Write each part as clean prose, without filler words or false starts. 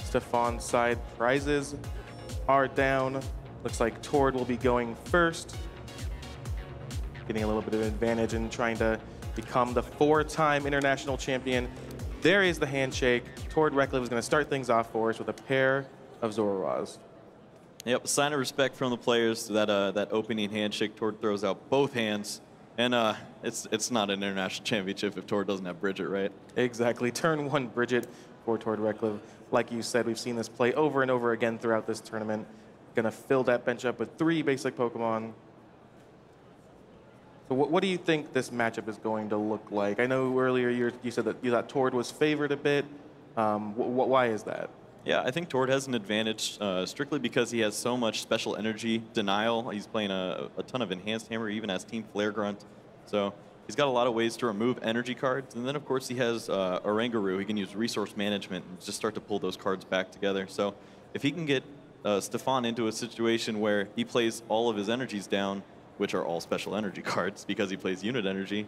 Stephan's side. Prizes are down. Looks like Tord will be going first, getting a little bit of advantage and trying to become the 4-time international champion. There is the handshake. Tord Reklev is going to start things off for us with a pair of Zoroarks. Yep, sign of respect from the players. That opening handshake, Tord throws out both hands. And it's not an international championship if Tord doesn't have Bridget, right? Exactly. Turn 1 Bridget for Tord Reklev. Like you said, we've seen this play over and over again throughout this tournament. Going to fill that bench up with 3 basic Pokemon. So what do you think this matchup is going to look like? I know earlier you said that you thought Tord was favored a bit. Why is that? Yeah, I think Tord has an advantage strictly because he has so much special energy denial. He's playing a ton of Enhanced Hammer, even as Team Flare Grunt. So he's got a lot of ways to remove energy cards. And then, of course, he has Oranguru. He can use Resource Management and just start to pull those cards back together. So if he can get Stephan into a situation where he plays all of his energies down, which are all special energy cards because he plays Unit Energy,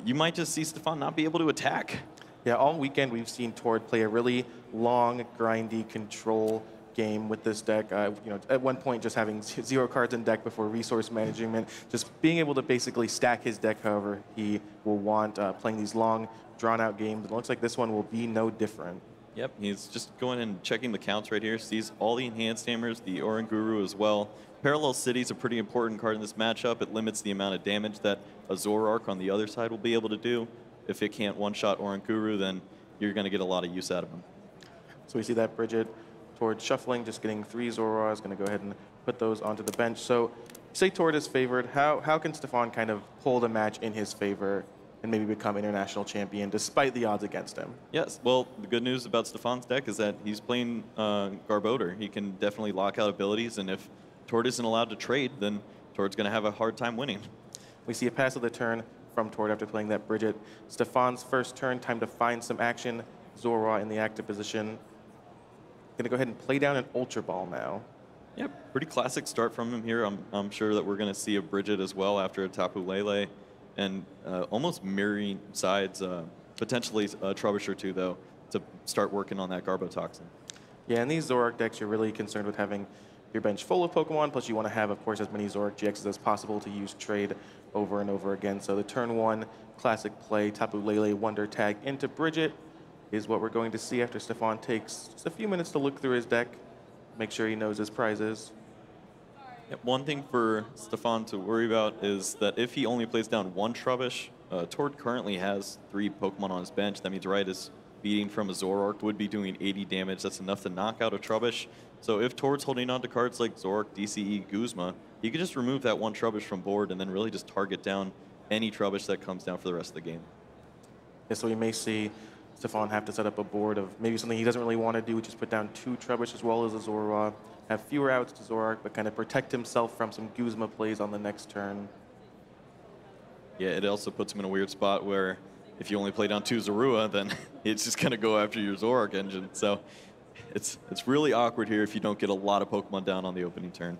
you might just see Stephan not be able to attack. Yeah, all weekend we've seen Tord play a really long, grindy control game with this deck. At one point just having 0 cards in deck before resource management, just being able to basically stack his deck however he will want, playing these long, drawn-out games. It looks like this one will be no different. Yep, he's just going and checking the counts right here. Sees all the Enhanced Hammers, the Oranguru as well. Parallel City is a pretty important card in this matchup. It limits the amount of damage that a Zoroark on the other side will be able to do. If it can't one-shot Oranguru, then you're going to get a lot of use out of him. So we see that Bridget Tord shuffling, just getting 3 Zoroarks, going to go ahead and put those onto the bench. So say Tord is favored. How can Stephan kind of pull the match in his favor and maybe become international champion despite the odds against him? Yes, well, the good news about Stephan's deck is that he's playing Garbodor. He can definitely lock out abilities, and if Tord isn't allowed to trade, then Tord's going to have a hard time winning. We see a pass of the turn from Tord after playing that Bridget. Stephan's first turn, time to find some action. Zoroark in the active position. Going to go ahead and play down an Ultra Ball now. Yep, pretty classic start from him here. I'm sure that we're going to see a Bridget as well after a Tapu Lele. And almost mirroring sides, potentially a Trubbish or 2, though, to start working on that Garbotoxin. Yeah, in these Zoroark decks, you're really concerned with having your bench full of Pokemon, plus you want to have, of course, as many Zoroark GXs as possible to use trade over and over again. So the turn 1 classic play, Tapu Lele Wonder Tag into Bridget, is what we're going to see after Stephan takes just a few minutes to look through his deck, make sure he knows his prizes. Yep, one thing for Stephan to worry about is that if he only plays down 1 Trubbish, Tord currently has 3 Pokemon on his bench. That means his beating from a Zoroark would be doing 80 damage. That's enough to knock out a Trubbish. So if Tord's holding on to cards like Zoroark, DCE, Guzma, he could just remove that 1 Trubbish from board and then really just target down any Trubbish that comes down for the rest of the game. Yeah, so we may see Stephan have to set up a board of maybe something he doesn't really want to do, which is put down 2 Trubbish as well as a Zoroark, have fewer outs to Zoroark, but kind of protect himself from some Guzma plays on the next turn. Yeah, it also puts him in a weird spot where if you only play down 2 Zorua, then it's just going to go after your Zoroark engine. So it's really awkward here if you don't get a lot of Pokemon down on the opening turn.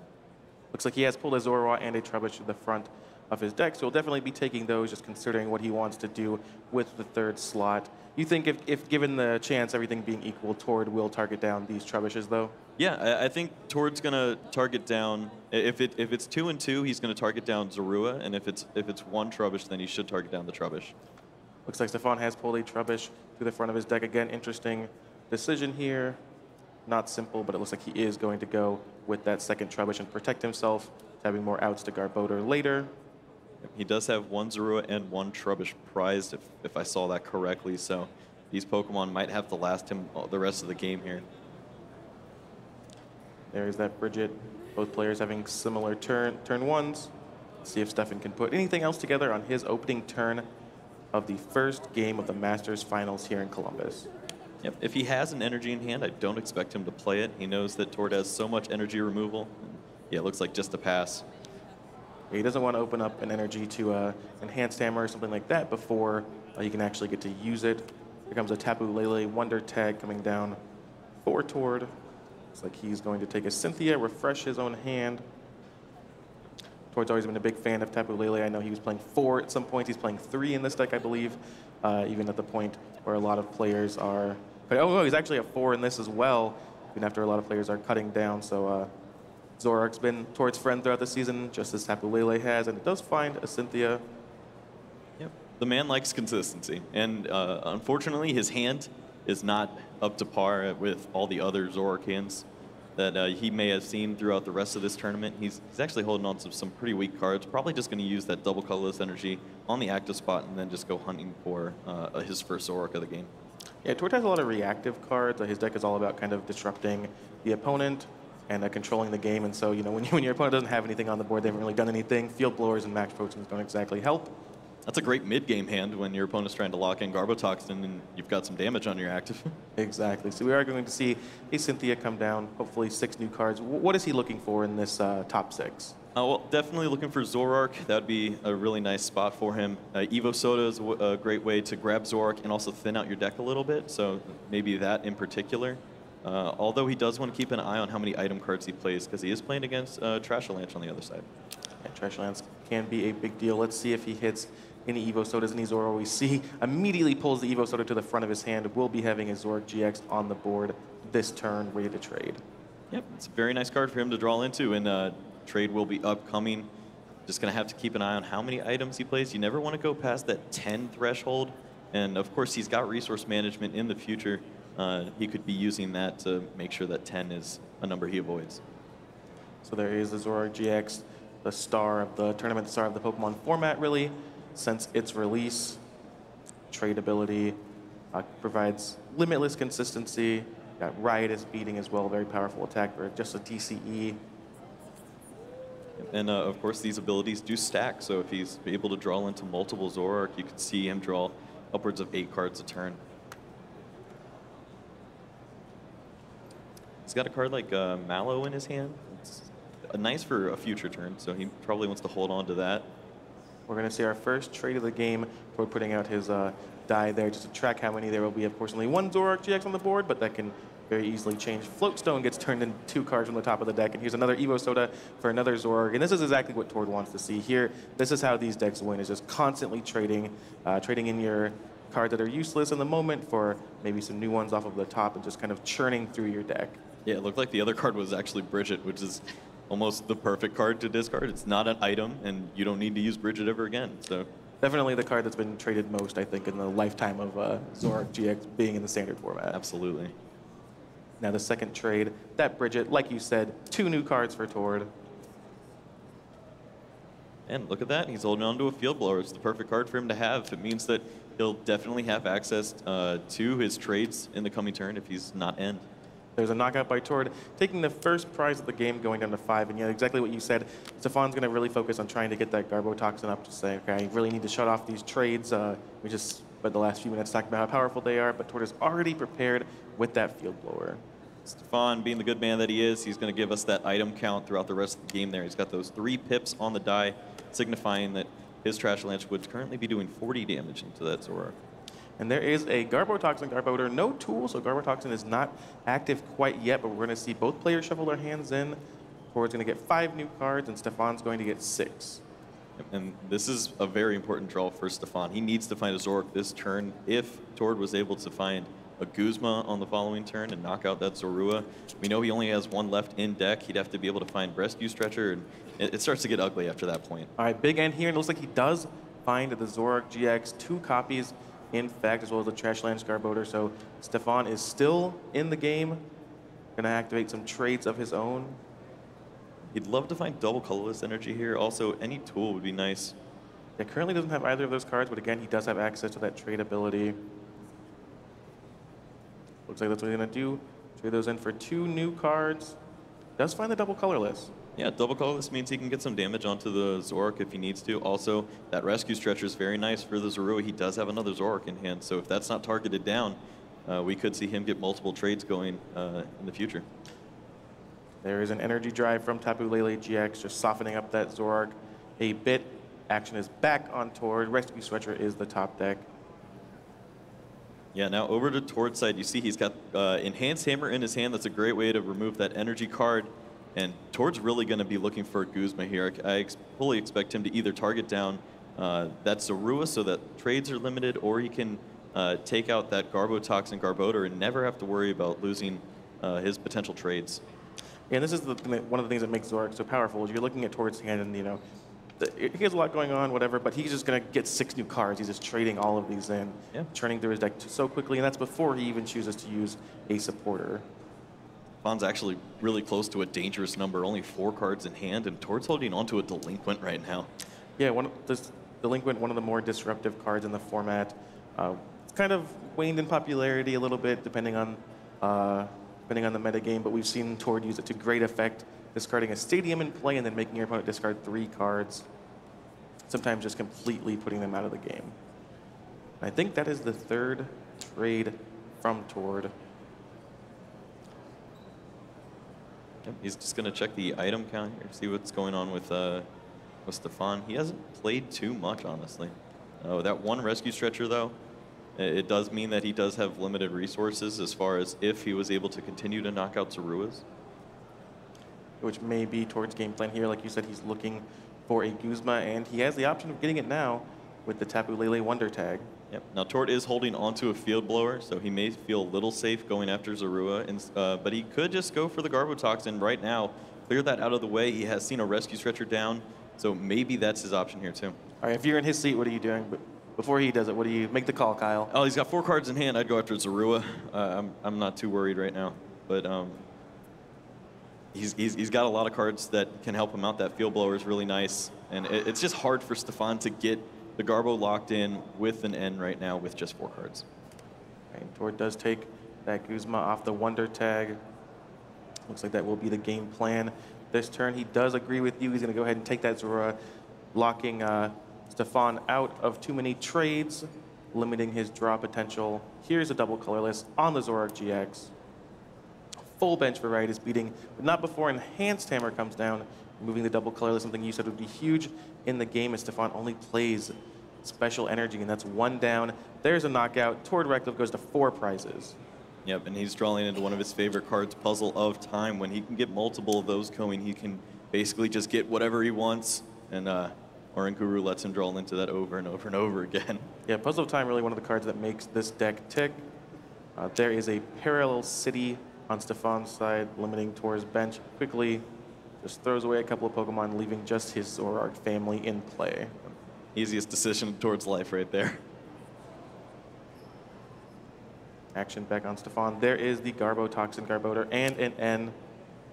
Looks like he has pulled a Zoroark and a Trubbish to the front of his deck, so he'll definitely be taking those, just considering what he wants to do with the 3rd slot. You think if given the chance, everything being equal, Tord will target down these Trubbishes, though? Yeah, I think Tord's going to target down, if it's 2 and 2, he's going to target down Zorua, and if it's 1 Trubbish, then he should target down the Trubbish. Looks like Stephan has pulled a Trubbish to the front of his deck. Again, interesting decision here. Not simple, but it looks like he is going to go with that 2nd Trubbish and protect himself, having more outs to Garbodor later. He does have 1 Zorua and 1 Trubbish prized, if I saw that correctly, so these Pokemon might have to last him the rest of the game here. There's that Bridget. Both players having similar turn 1s. Let's see if Stephan can put anything else together on his opening turn of the first game of the Masters Finals here in Columbus. Yep, if he has an energy in hand, I don't expect him to play it. He knows that Tord has so much energy removal. Yeah, it looks like just a pass. He doesn't want to open up an energy to Enhanced Hammer or something like that before he can actually get to use it. Here comes a Tapu Lele Wonder Tag coming down for Tord. Looks like he's going to take a Cynthia, refresh his own hand. Tord's always been a big fan of Tapu Lele. I know he was playing 4 at some point. He's playing 3 in this deck, I believe, even at the point where a lot of players are. But oh, he's actually a 4 in this as well. even after a lot of players are cutting down. So Zorark's been Tord's friend throughout the season, just as Tapu Lele has, and it does find a Cynthia. Yep. The man likes consistency, and unfortunately, his hand is not up to par with all the other Zorark hands that he may have seen throughout the rest of this tournament. He's actually holding on to some pretty weak cards, probably just going to use that double colorless energy on the active spot and then just go hunting for his first Zorark of the game. Yeah, Tord has a lot of reactive cards. His deck is all about kind of disrupting the opponent and controlling the game. And so, you know, when your opponent doesn't have anything on the board, they haven't really done anything. Field blowers and max potions don't exactly help. That's a great mid-game hand when your opponent's trying to lock in Garbotoxin and you've got some damage on your active. Exactly. So we are going to see a Cynthia come down, hopefully 6 new cards. What is he looking for in this top 6? Well, definitely looking for Zorark. That would be a really nice spot for him. Evo Soda is a great way to grab Zorark and also thin out your deck a little bit, so maybe that in particular. Although he does want to keep an eye on how many item cards he plays, because he is playing against Trashalanche on the other side. Yeah, Trashalanche can be a big deal. Let's see if he hits any Evo Sodas, any Zorark we see. Immediately pulls the Evo Soda to the front of his hand. Will be having his Zorark GX on the board this turn, ready to trade. Yep, it's a very nice card for him to draw into, and trade will be upcoming. Just going to have to keep an eye on how many items he plays. You never want to go past that 10 threshold. And of course, he's got resource management in the future. He could be using that to make sure that 10 is a number he avoids. So there is the Zorark GX, the star of the tournament, the star of the Pokemon format, really. Since its release, tradability provides limitless consistency. Got Riotous Beating as well, very powerful attack for just a TCE. And of course, these abilities do stack. So if he's able to draw into multiple Zorark, you could see him draw upwards of 8 cards a turn. He's got a card like Mallow in his hand. It's nice for a future turn, so he probably wants to hold on to that. We're going to see our first trade of the game for putting out his die there just to track how many there will be. Of course, only 1 Zorark GX on the board, but that can very easily change. Floatstone gets turned into 2 cards from the top of the deck, and here's another Evo Soda for another Zorark. And this is exactly what Tord wants to see here. This is how these decks win, is just constantly trading, trading in your cards that are useless in the moment for maybe some new ones off of the top and just kind of churning through your deck. Yeah, it looked like the other card was actually Bridget, which is almost the perfect card to discard. It's not an item, and you don't need to use Bridget ever again. So definitely the card that's been traded most, I think, in the lifetime of Zorark GX being in the standard format. Absolutely. Now the second trade, that Bridget, like you said, 2 new cards for Tord. And look at that, he's holding on to a Field Blower. It's the perfect card for him to have. It means that he'll definitely have access to his trades in the coming turn if he's not end. There's a knockout by Tord, taking the first prize of the game, going down to 5. And yeah, exactly what you said. Stephan's going to really focus on trying to get that Garbotoxin up to say, okay, I really need to shut off these trades. We just spent the last few minutes talking about how powerful they are, but Tord is already prepared with that Field Blower. Stephan, being the good man that he is, he's going to give us that item count throughout the rest of the game there. He's got those 3 pips on the die, signifying that his Trashalanche would currently be doing 40 damage into that Zorark. And there is a Garbotoxin Garbodor, no tool, so Garbotoxin is not active quite yet, but we're going to see both players shuffle their hands in. Tord's going to get 5 new cards, and Stephan's going to get 6. And this is a very important draw for Stephan. He needs to find a Zorark this turn. If Tord was able to find a Guzma on the following turn and knock out that Zorua, we know he only has 1 left in deck. He'd have to be able to find Rescue Stretcher, and it starts to get ugly after that point. All right, big end here, and it looks like he does find the Zorark GX, 2 copies in fact, as well as the Trashalanche Garbodor. So Stephan is still in the game. Going to activate some trades of his own. He'd love to find double colorless energy here. Also, any tool would be nice. Yeah, currently doesn't have either of those cards, but again, he does have access to that trade ability. Looks like that's what he's going to do. Trade those in for 2 new cards. Does find the double colorless. Yeah, double colorless means he can get some damage onto the Zorark if he needs to. Also, that Rescue Stretcher is very nice for the Zorua. He does have another Zorark in hand, so if that's not targeted down, we could see him get multiple trades going in the future. There is an energy drive from Tapu Lele GX, just softening up that Zorark a bit. Action is back on Tord. Rescue Stretcher is the top deck. Yeah, now over to Tord's side, you see he's got Enhanced Hammer in his hand. That's a great way to remove that energy card. And Tord's really going to be looking for a Guzma here. I fully expect him to either target down that Zorua so that trades are limited, or he can take out that Garbotoxin Garbodor and never have to worry about losing his potential trades. And this is one of the things that makes Zorak so powerful is you're looking at Tord's hand and, he has a lot going on, whatever, but he's just going to get 6 new cards. He's just trading all of these in, churning through his deck so quickly, and that's before he even chooses to use a supporter. Stefan's actually really close to a dangerous number, only 4 cards in hand, and Tord's holding onto a Delinquent right now. Yeah, this Delinquent, one of the more disruptive cards in the format. It's kind of waned in popularity a little bit, depending on the metagame, but we've seen Tord use it to great effect, discarding a Stadium in play and then making your opponent discard 3 cards, sometimes just completely putting them out of the game. And I think that is the 3rd trade from Tord. Yep, he's just going to check the item count here, see what's going on with Stephan. He hasn't played too much, honestly. That one rescue stretcher, though, it does mean that he does have limited resources as far as if he was able to continue to knock out Zoruas. Which may be Tord's game plan here. Like you said, he's looking for a Guzma, and he has the option of getting it now with the Tapu Lele Wonder Tag. Yep. Now, Tord is holding onto a Field Blower, so he may feel a little safe going after Zorua, but he could just go for the Garbotoxin right now, clear that out of the way. He has seen a Rescue Stretcher down, so maybe that's his option here, too. All right, if you're in his seat, what are you doing? But before he does it, what do you make the call, Kyle? Oh, he's got 4 cards in hand. I'd go after Zorua. I'm not too worried right now, but he's got a lot of cards that can help him out. That Field Blower is really nice, and it's just hard for Stephan to get the Garbo locked in with an N right now with just 4 cards. And Tord does take that Guzma off the Wonder Tag. Looks like that will be the game plan this turn. He does agree with you. He's going to go ahead and take that Zorua, locking Stephan out of too many trades, limiting his draw potential. Here's a double colorless on the Zorak GX. Full bench variety is beating, but not before Enhanced Hammer comes down, moving the double colorless, something you said would be huge in the game as Stephan only plays Special Energy, and that's 1 down. There's a knockout. Tord Reklev goes to 4 prizes. Yep, and he's drawing into one of his favorite cards, Puzzle of Time. When he can get multiple of those going, he can basically just get whatever he wants, and Oran Guru lets him draw into that over and over and over again. Yeah, Puzzle of Time really one of the cards that makes this deck tick. There is a Parallel City on Stephan's side, limiting Tord's bench quickly. Just throws away a couple of Pokemon, leaving just his Zoroark family in play. Easiest decision towards life right there. Action back on Stephan. There is the Garbotoxin Garboter and an N.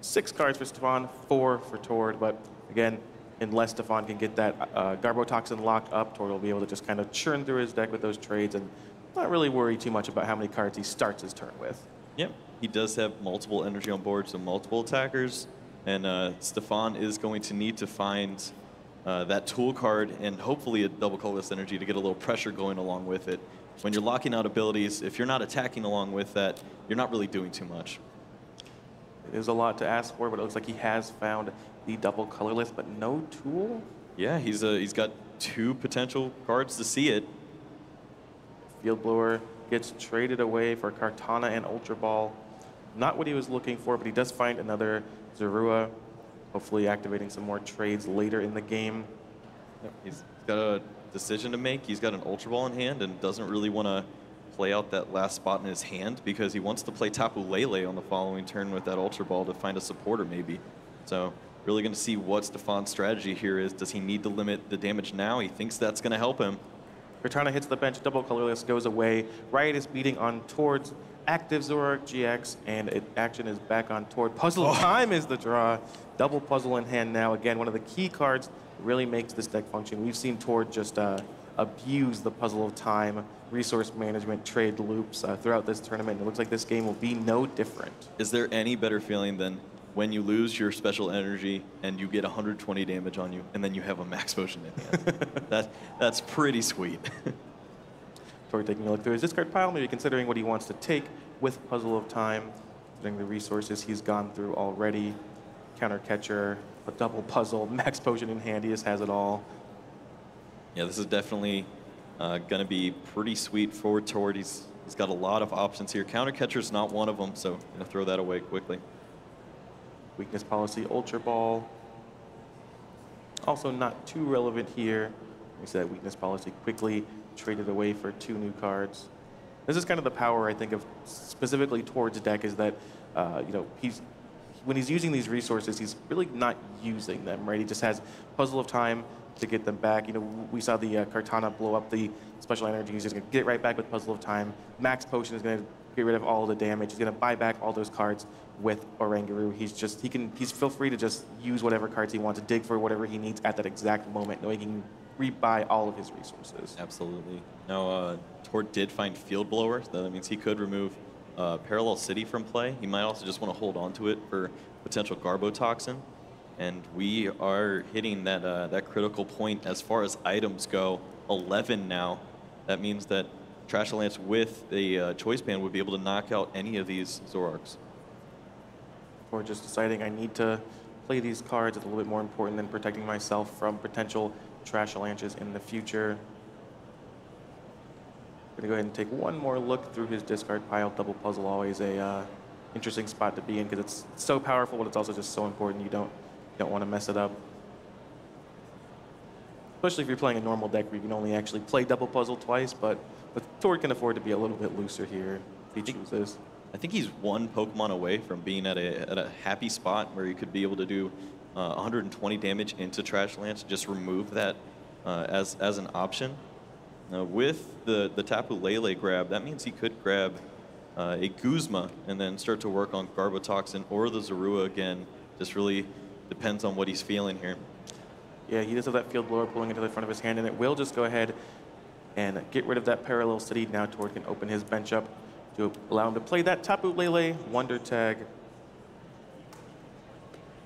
6 cards for Stephan, 4 for Tord, but again, unless Stephan can get that Garbotoxin locked up, Tord will be able to just kind of churn through his deck with those trades and not really worry too much about how many cards he starts his turn with. Yep, he does have multiple energy on board, so multiple attackers, and Stephan is going to need to find that tool card and hopefully a double colorless energy to get a little pressure going along with it. When you're locking out abilities, if you're not attacking along with that, you're not really doing too much. It is a lot to ask for, but it looks like he has found the double colorless, but no tool? Yeah, he's got 2 potential cards to see it. Field Blower gets traded away for Kartana and Ultra Ball. Not what he was looking for, but he does find another Zorua, hopefully activating some more trades later in the game. Yep, he's got a decision to make. He's got an Ultra Ball in hand and doesn't really want to play out that last spot in his hand because he wants to play Tapu Lele on the following turn with that Ultra Ball to find a supporter maybe. So really going to see what Stephan's strategy here is. Does he need to limit the damage now? He thinks that's going to help him. Kartana hits the bench, double colorless goes away. Riot is beating on Tord's active Zorak GX, and action is back on Tord. Puzzle of Time is the draw. Double puzzle in hand now. Again, one of the key cards that really makes this deck function. We've seen Tord just abuse the Puzzle of Time, resource management, trade loops throughout this tournament. It looks like this game will be no different. Is there any better feeling than when you lose your special energy and you get 120 damage on you, and then you have a max potion in hand? That's pretty sweet. Tord taking a look through his discard pile, maybe considering what he wants to take with Puzzle of Time, considering the resources he's gone through already. Counter Catcher, a double puzzle, max potion in hand, he just has it all. Yeah, this is definitely going to be pretty sweet for Tord. He's got a lot of options here. Counter Catcher's not one of them, so I'm going to throw that away quickly. Weakness Policy, Ultra Ball. Also not too relevant here. We see that Weakness Policy quickly traded away for 2 new cards. This is kind of the power, I think, of specifically Tord's deck, is that You know, when he's using these resources, he's really not using them, right? He just has Puzzle of Time to get them back. You know, we saw the Kartana blow up the special energy. He's just going to get right back with Puzzle of Time. Max Potion is going to get rid of all the damage. He's going to buy back all those cards with Oranguru. He's feel free to just use whatever cards he wants to dig for whatever he needs at that exact moment, knowing he can rebuy all of his resources. Absolutely. Now, Tord did find Field Blower. So that means he could remove Parallel City from play. He might also just want to hold on to it for potential Garbotoxin. And we are hitting that critical point as far as items go, 11 now. That means that Trash Lance with a Choice Band would be able to knock out any of these Zoroarks. Or just deciding I need to play these cards is a little bit more important than protecting myself from potential Trash Lanches in the future. I'm going to go ahead and take one more look through his discard pile. Double Puzzle, always a interesting spot to be in because it's so powerful, but it's also just so important. You don't want to mess it up. Especially if you're playing a normal deck where you can only actually play Double Puzzle twice, but Tord can afford to be a little bit looser here if he chooses. I think he's one Pokemon away from being at a happy spot where he could be able to do 120 damage into Trash Lance, just remove that as an option. With the Tapu Lele grab, that means he could grab a Guzma and then start to work on Garbotoxin or the Zorua again. Just really depends on what he's feeling here. Yeah, he does have that Field Blower pulling into the front of his hand, and it will just go ahead and get rid of that Parallel City. Now Tord can open his bench up to allow him to play that Tapu Lele Wonder Tag.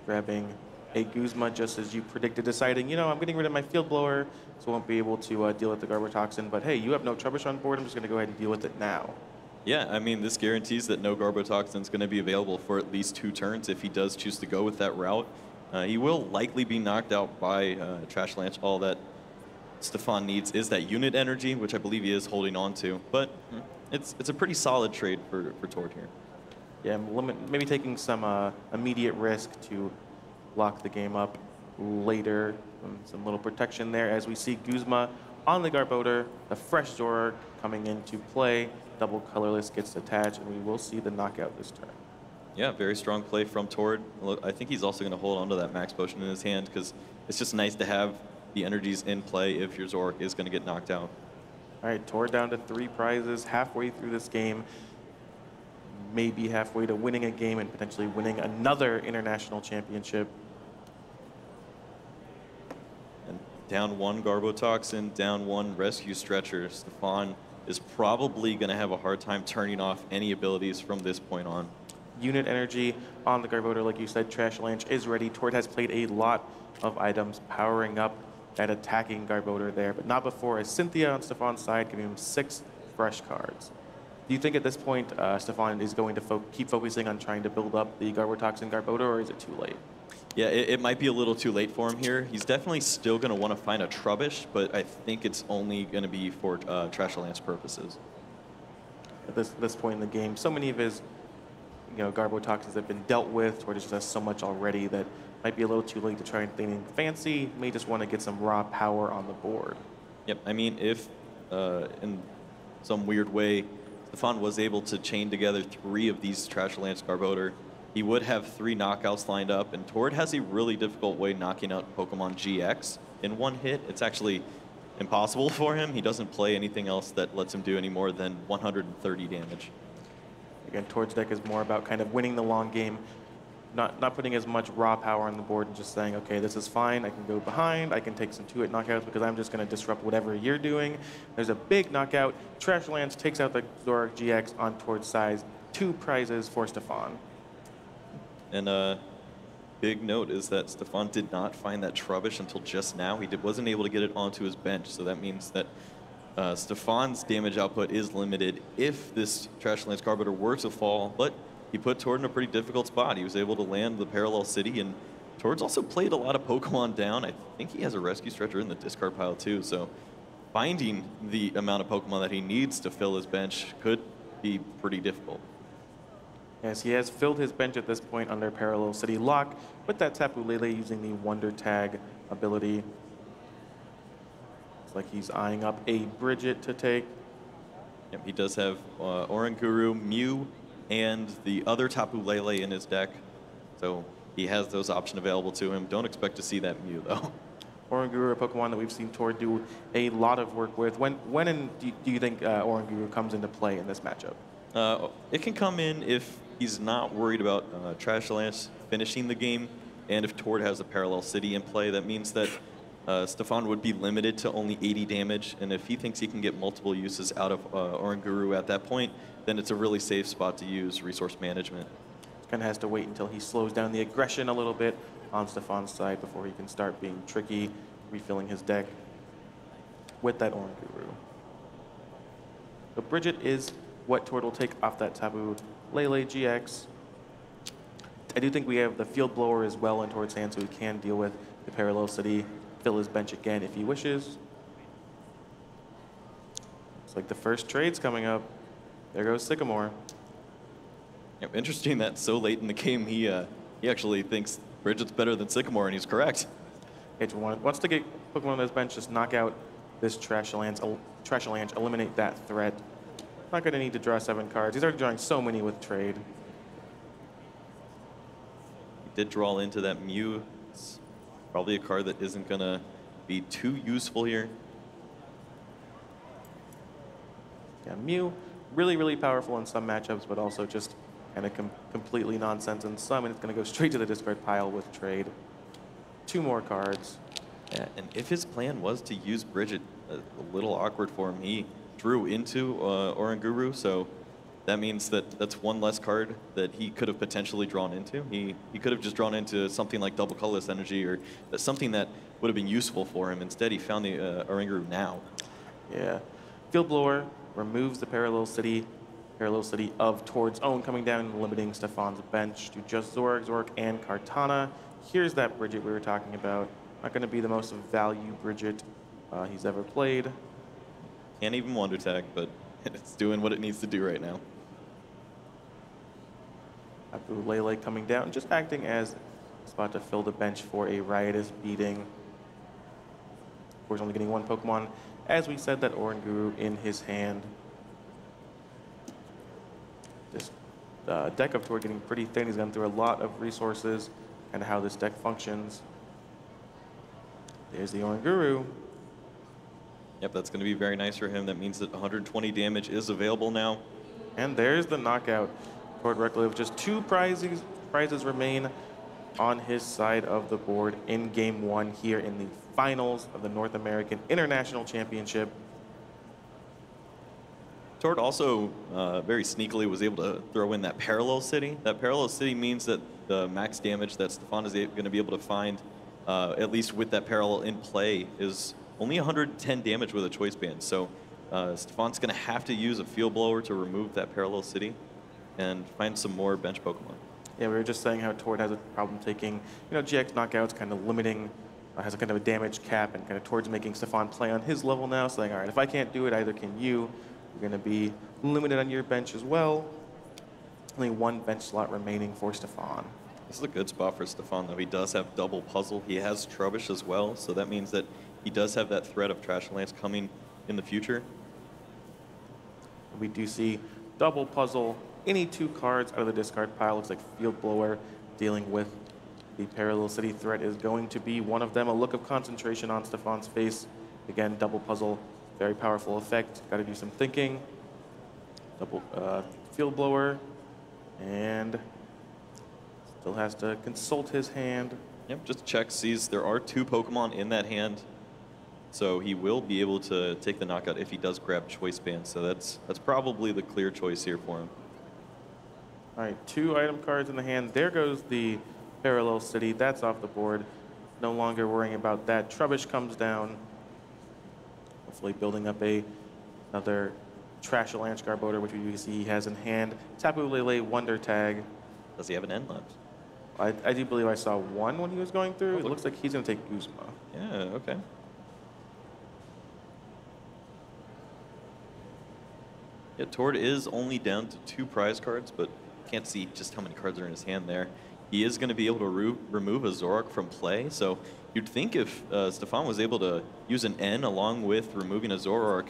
Grabbing a Guzma just as you predicted, deciding, you know, I'm getting rid of my Field Blower, so I won't be able to deal with the Garbotoxin, but hey, you have no Trubbish on board, I'm just going to go ahead and deal with it now. Yeah, I mean, this guarantees that no Garbotoxin is going to be available for at least 2 turns if he does choose to go with that route. He will likely be knocked out by Trash Lance. All that Stephan needs is that unit energy, which I believe he is holding on to. But it's a pretty solid trade for Tord here. Yeah, maybe taking some immediate risk to lock the game up later. Some little protection there as we see Guzma on the Garbodor, the fresh Zoroark coming into play. Double colorless gets attached, and we will see the knockout this turn. Yeah, very strong play from Tord. I think he's also going to hold on to that Max Potion in his hand because it's just nice to have the energies in play if your Zoroark is going to get knocked out. All right, Tord down to 3 prizes halfway through this game. Maybe halfway to winning a game and potentially winning another international championship. And down 1 Garbotoxin, down 1 Rescue Stretcher. Stephan is probably going to have a hard time turning off any abilities from this point on. Unit energy on the Garbodor, like you said, Trash Lance is ready. Tord has played a lot of items, powering up that attacking Garbodor there, but not before as Cynthia on Stephan's side, giving him 6 fresh cards. Do you think at this point Stephan is going to keep focusing on trying to build up the Garbotoxin Garbodor, or is it too late? Yeah, it might be a little too late for him here. He's definitely still going to want to find a Trubbish, but I think it's only going to be for Trash Lance purposes. At this point in the game, so many of his Garbotoxins have been dealt with. Tord just has so much already that might be a little too late to try anything fancy. May just want to get some raw power on the board. Yep, I mean, if in some weird way Stephan was able to chain together 3 of these Trash Lance Garbodor, he would have 3 knockouts lined up, and Tord has a really difficult way knocking out Pokemon GX in 1 hit. It's actually impossible for him. He doesn't play anything else that lets him do any more than 130 damage. Again, Tord's deck is more about kind of winning the long game, not putting as much raw power on the board and just saying, okay, this is fine, I can go behind, I can take some 2-hit knockouts because I'm just going to disrupt whatever you're doing. There's a big knockout. Trash Lance takes out the Zoroark GX on Tord's side. 2 prizes for Stephan. And big note is that Stephan did not find that Trubbish until just now. He wasn't able to get it onto his bench, so that means that Stephan's damage output is limited if this Trash Lance Garbodor were to fall, but he put Tord in a pretty difficult spot. He was able to land the Parallel City, and Tord's also played a lot of Pokemon down. I think he has a Rescue Stretcher in the discard pile too, so finding the amount of Pokemon that he needs to fill his bench could be pretty difficult. Yes, he has filled his bench at this point under Parallel City Lock with that Tapu Lele using the Wonder Tag ability. It's like he's eyeing up a Bridget to take. Yep, he does have Oranguru, Mew, and the other Tapu Lele in his deck. So he has those options available to him. Don't expect to see that Mew, though. Oranguru, a Pokemon that we've seen Tord do a lot of work with. When do you think Oranguru comes into play in this matchup? It can come in if he's not worried about Trash Lance finishing the game, and if Tord has a Parallel City in play. That means that Stephan would be limited to only 80 damage, and if he thinks he can get multiple uses out of Oranguru at that point, then it's a really safe spot to use Resource Management. Kind of has to wait until he slows down the aggression a little bit on Stephan's side before he can start being tricky, refilling his deck with that Oranguru. But Bridget is what Tord will take off that Tapu Lele GX. I do think we have the Field Blower as well in Tord's hand, so he can deal with the Parallel City, fill his bench again if he wishes. Looks like the first trade's coming up. There goes Sycamore. Yeah, interesting that so late in the game he actually thinks Bridget's better than Sycamore, and he's correct. Wants to get Pokemon on his bench, just knock out this Trashalanche, eliminate that threat. Not going to need to draw 7 cards. He's already drawing so many with trade. He did draw into that Mew. It's probably a card that isn't going to be too useful here. Yeah, Mew, really, really powerful in some matchups, but also just kind of completely nonsense in some, and it's going to go straight to the discard pile with trade. 2 more cards. Yeah, and if his plan was to use Bridget, a little awkward for him. He drew into Oranguru, so that means that that's 1 less card that he could have potentially drawn into. He could have just drawn into something like Double Colorless Energy or something that would have been useful for him. Instead, he found the Oranguru now. Yeah. Field Blower removes the Parallel City of Tord's own, coming down and limiting Stephan's bench to just Zoroark and Kartana. Here's that Bridget we were talking about. Not going to be the most value Bridget he's ever played. Can't even Wonder Tag, but it's doing what it needs to do right now. Tapu Lele coming down, just acting as a spot to fill the bench for a Riotous Beating. Of course, only getting 1 Pokemon. As we said, that Oranguru in his hand. This deck of Tord getting pretty thin. He's gone through a lot of resources and how this deck functions. There's the Oranguru. Yep, that's going to be very nice for him. That means that 120 damage is available now. And there's the knockout. Tord Reklev, just 2 prizes remain on his side of the board in Game 1 here in the finals of the North American International Championship. Tord also very sneakily was able to throw in that Parallel City. That Parallel City means that the max damage that Stephan is going to be able to find, at least with that Parallel in play, is only 110 damage with a Choice Band. So Stephan's going to have to use a Field Blower to remove that Parallel City and find some more bench Pokemon. Yeah, we were just saying how Tord has a problem taking, GX knockouts, kind of limiting, has a kind of a damage cap, and kind of Tord's making Stephan play on his level now, saying, all right, if I can't do it, either can you. You're going to be limited on your bench as well. Only 1 bench slot remaining for Stephan. This is a good spot for Stephan, though. He does have Double Puzzle. He has Trubbish as well, so that means that he does have that threat of Trash Lance coming in the future. We do see Double Puzzle, any 2 cards out of the discard pile. Looks like Field Blower dealing with the Parallel City threat is going to be one of them. A look of concentration on Stephan's face. Again, Double Puzzle, very powerful effect. Got to do some thinking. Double Field Blower, and still has to consult his hand. Yep, just check, sees there are 2 Pokemon in that hand. So he will be able to take the knockout if he does grab Choice Band. So that's probably the clear choice here for him. All right, 2 item cards in the hand. There goes the Parallel City. That's off the board. No longer worrying about that. Trubbish comes down. Hopefully building up another Trashalanche Garbodor, which we see he has in hand. Tapu Lele Wonder Tag. Does he have an end left? I do believe I saw 1 when he was going through. It looks like he's going to take Guzma. Yeah, okay. Yeah, Tord is only down to 2 prize cards, but can't see just how many cards are in his hand there. He is going to be able to remove a Zoroark from play, so you'd think if Stephan was able to use an N along with removing a Zoroark,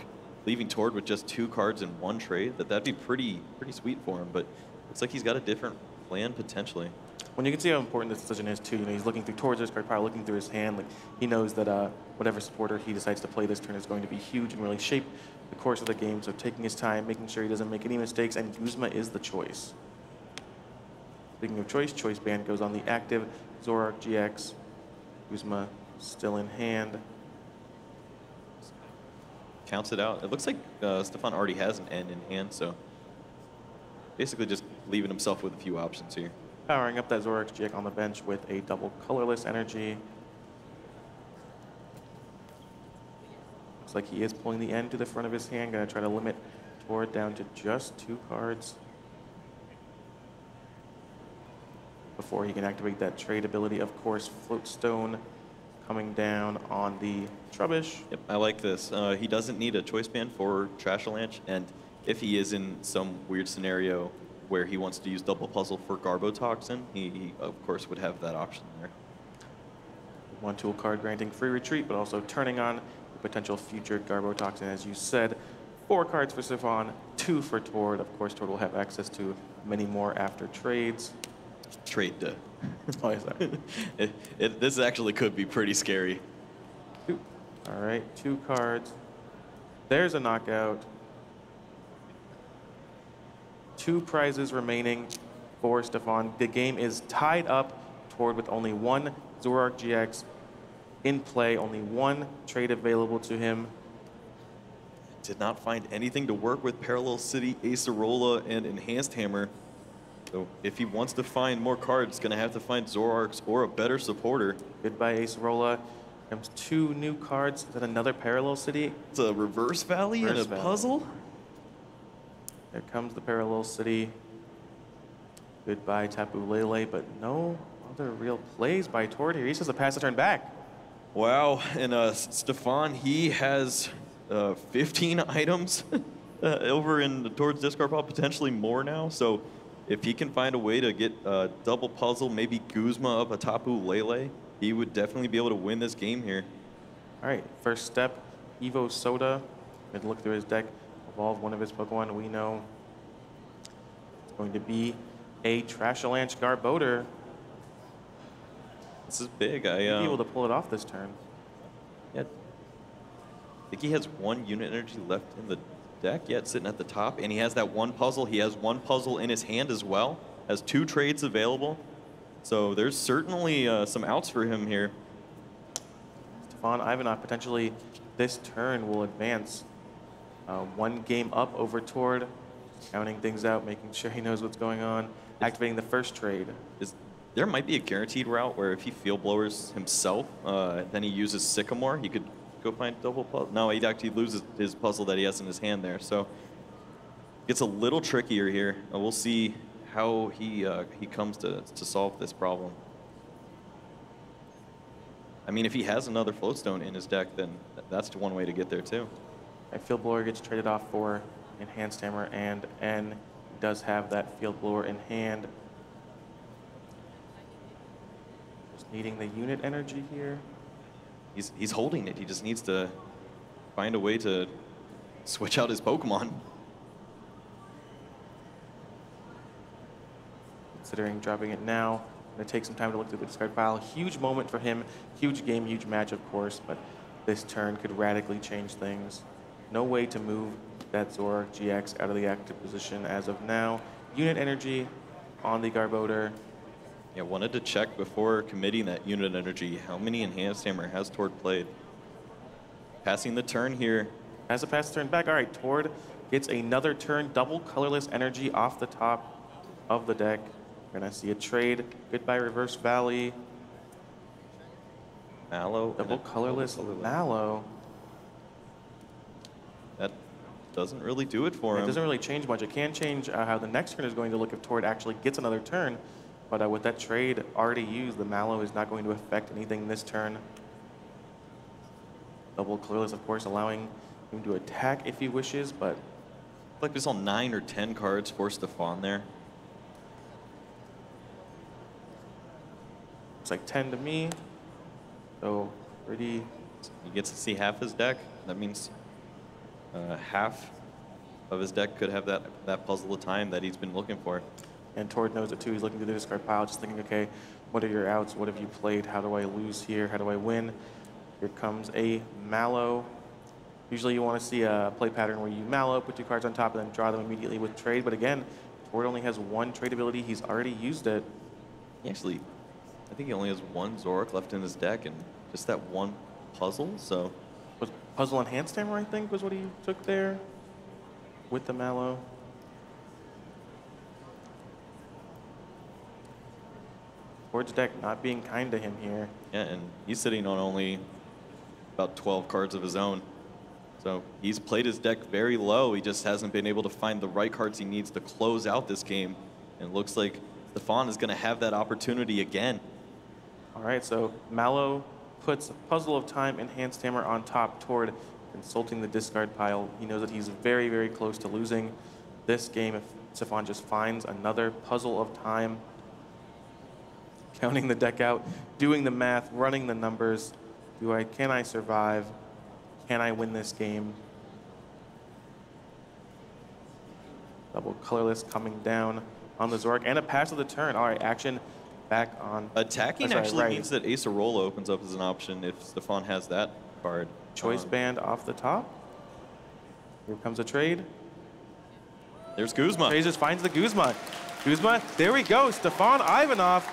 leaving Tord with just 2 cards in 1 trade, that'd be pretty sweet for him, but Looks like he's got a different plan potentially. When you can see how important this decision is too, he's looking through towards his card pile, looking through his hand. Like he knows that whatever supporter he decides to play this turn is going to be huge and really shape the course of the game. So taking his time, making sure he doesn't make any mistakes, and Guzma is the choice. Speaking of choice, choice band goes on the active Zoroark GX. Guzma still in hand. Counts it out. It looks like Stephan already has an N in hand, so basically just leaving himself with a few options here. Powering up that Zoroark GX on the bench with a double colorless energy. Looks like he is pulling the N to the front of his hand, gonna try to limit Tord down to just 2 cards before he can activate that trade ability. Of course, Float Stone coming down on the Trubbish. Yep, I like this. He doesn't need a choice band for Trashalanche, and if he is in some weird scenario where he wants to use double puzzle for Garbotoxin, he of course would have that option there. 1 tool card granting free retreat, but also turning on the potential future Garbotoxin, as you said. 4 cards for Stephan, 2 for Tord. Of course, Tord will have access to many more after trades. Trade to. Oh, yes, sorry. This actually could be pretty scary. 2. All right, 2 cards. There's a knockout. 2 prizes remaining for Stephan. The game is tied up Tord with only 1 Zoroark GX in play, only 1 trade available to him. Did not find anything to work with Parallel City, Acerola, and Enhanced Hammer. So if he wants to find more cards, going to have to find Zoroarks or a better supporter. Goodbye, Acerola. Comes 2 new cards, then another Parallel City. It's a Reverse Valley and a puzzle. There comes the Parallel City. Goodbye, Tapu Lele, but no other real plays by Tord here. He says to pass the turn back. Wow, and Stephan, he has 15 items over in Tord's discard pile, potentially more now. So if he can find a way to get a double puzzle, maybe Guzma up a Tapu Lele, he would definitely be able to win this game here. All right, first step, Evo Soda. Going to look through his deck, evolve one of his Pokemon. We know it's going to be a Trashalanche Garbodor. This is big. Be able to pull it off this turn. Yeah. I think he has 1 unit energy left in the deck yet, sitting at the top, and he has that 1 puzzle. He has 1 puzzle in his hand as well. Has 2 trades available. So there's certainly some outs for him here. Stephan Ivanoff potentially this turn will advance 1 game up over Tord, counting things out, making sure he knows what's going on, activating the first trade. There might be a guaranteed route where if he field blowers himself, then he uses Sycamore, he could go find double puzzle. No, he'd actually lose his puzzle that he has in his hand there. So it's a little trickier here. We'll see how he comes to solve this problem. I mean, if he has another Floatstone in his deck, then that's one way to get there too. A Field Blower gets traded off for Enhanced Hammer, and N does have that Field Blower in hand. Just needing the unit energy here. He's holding it. He just needs to find a way to switch out his Pokemon. Considering dropping it now. Going to take some time to look through the discard pile. Huge moment for him. Huge game, huge match, of course, but this turn could radically change things. No way to move that Zoroark GX out of the active position as of now. Unit energy on the Garbodor. Yeah, wanted to check before committing that unit energy. How many Enhanced Hammer has Tord played? Passing the turn here. Has to pass the turn back. All right, Tord gets another turn. Double colorless energy off the top of the deck. We're going to see a trade. Goodbye, Reverse Valley. Mallow. Double colorless Mallow. That doesn't really do it for him. It doesn't really change much. It can change how the next turn is going to look if Tord actually gets another turn. But with that trade already used, the Mallow is not going to affect anything this turn. Double colorless, of course, allowing him to attack if he wishes, but like we saw 9 or 10 cards for Stephan there. looks like 10 to me. So pretty. He gets to see half his deck. That means half of his deck could have that puzzle of time that he's been looking for. And Tord knows it too. He's looking through the discard pile, just thinking, okay, what are your outs? What have you played? How do I lose here? How do I win? Here comes a Mallow. Usually you want to see a play pattern where you Mallow, put 2 cards on top, and then draw them immediately with trade. But again, Tord only has 1 trade ability. He's already used it. Actually, I think he only has 1 Zoroark left in his deck, and just that 1 puzzle, so. Was Puzzle Enhanced Hammer, I think, was what he took there with the Mallow. Tord's deck not being kind to him here. Yeah, and he's sitting on only about 12 cards of his own. So he's played his deck very low. He just hasn't been able to find the right cards he needs to close out this game. And it looks like Stephan is going to have that opportunity again. All right, so Mallow puts Puzzle of Time, Enhanced Hammer on top. Tord consulting the discard pile. He knows that he's very, very close to losing this game if Stephan just finds another Puzzle of Time. Counting the deck out, doing the math, running the numbers. Can I survive? Can I win this game? Double colorless coming down on the Zoroark, and a pass of the turn. All right, action back on. Attacking actually means that Acerola opens up as an option if Stephan has that card. Choice band off the top. Here comes a trade. There's Guzma. Trade just finds the Guzma. Guzma, there we go. Stephan Ivanoff,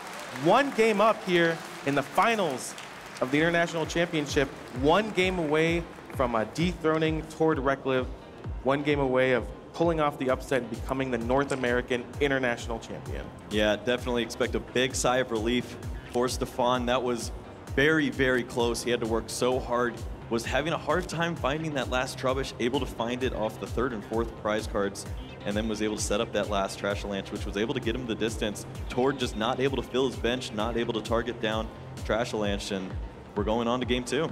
1 game up here in the finals of the International Championship. 1 game away from dethroning Tord Reklev. 1 game away of pulling off the upset and becoming the North American International Champion. Yeah, definitely expect a big sigh of relief for Stephan. That was very, very close. He had to work so hard. Was having a hard time finding that last Trubbish, able to find it off the 3rd and 4th prize cards, and then was able to set up that last Trash Avalanche, which was able to get him the distance. Tord just not able to fill his bench, not able to target down Trash Avalanche, and we're going on to game 2.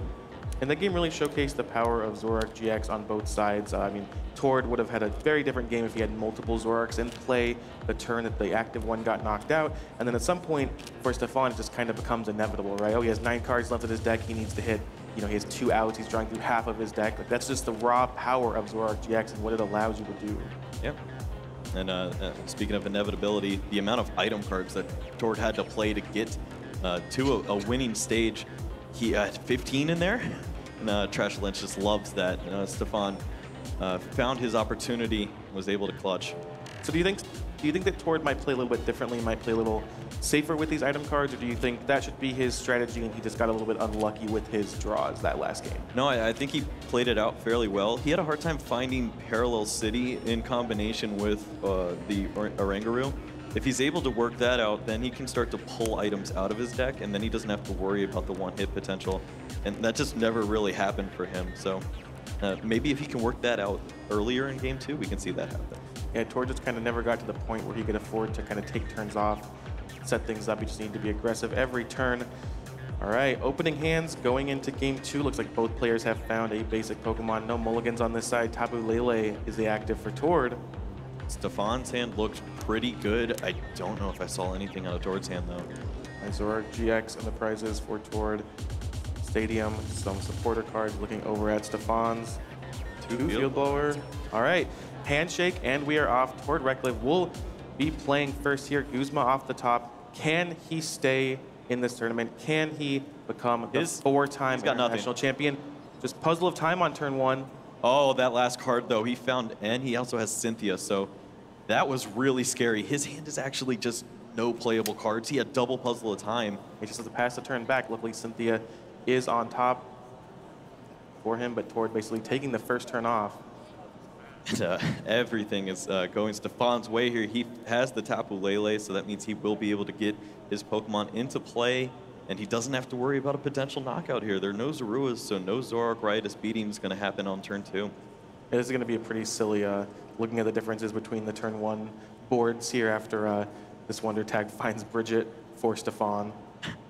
And that game really showcased the power of Zoroark GX on both sides. I mean, Tord would have had a very different game if he had multiple Zoroarks in play the turn that the active one got knocked out. And then at some point, for Stephan, it just kind of becomes inevitable, right? Oh, he has 9 cards left in his deck. He needs to hit. You know, he has 2 outs. He's drawing through half of his deck. Like, that's just the raw power of Zoroark GX and what it allows you to do. Yep. And speaking of inevitability, the amount of item cards that Tord had to play to get to a winning stage, he had 15 in there. And Trash Lynch just loves that. Stephan found his opportunity, was able to clutch. So do you think that Tord might play a little bit differently, might play a little safer with these item cards, or do you think that should be his strategy and he just got a little bit unlucky with his draws that last game? No, I think he played it out fairly well. He had a hard time finding Parallel City in combination with the Oranguru. If he's able to work that out, then he can start to pull items out of his deck, and then he doesn't have to worry about the 1-hit potential. And that just never really happened for him. So maybe if he can work that out earlier in game 2, we can see that happen. Yeah, Tord just kind of never got to the point where he could afford to kind of take turns off, set things up. You just need to be aggressive every turn. All right, opening hands going into game 2. Looks like both players have found a basic Pokemon. No mulligans on this side. Tapu Lele is the active for Tord. Stephan's hand looked pretty good. I don't know if I saw anything out of Tord's hand, though. Nice Zoroark GX and the prizes for Tord. Stadium, some supporter cards looking over at Stephan's. 2 field blower. All right, handshake, and we are off. Tord Reklev will be playing first here. Guzma off the top. Can he stay in this tournament? Can he become the 4-time international champion? Just Puzzle of Time on turn 1. Oh, that last card, though, he found, and he also has Cynthia, so that was really scary. His hand is actually just no playable cards. He had double Puzzle of Time. He just has to pass the turn back. Luckily, Cynthia is on top for him, but Tord basically taking the first turn off. And, everything is going Stephan's way here. He has the Tapu Lele, so that means he will be able to get his Pokemon into play, and he doesn't have to worry about a potential knockout here. There are no Zoruas, so no Zoroark Riotous Beating is going to happen on turn 2. It is going to be a pretty silly, looking at the differences between the turn 1 boards here after this Wonder Tag finds Bridget for Stephan.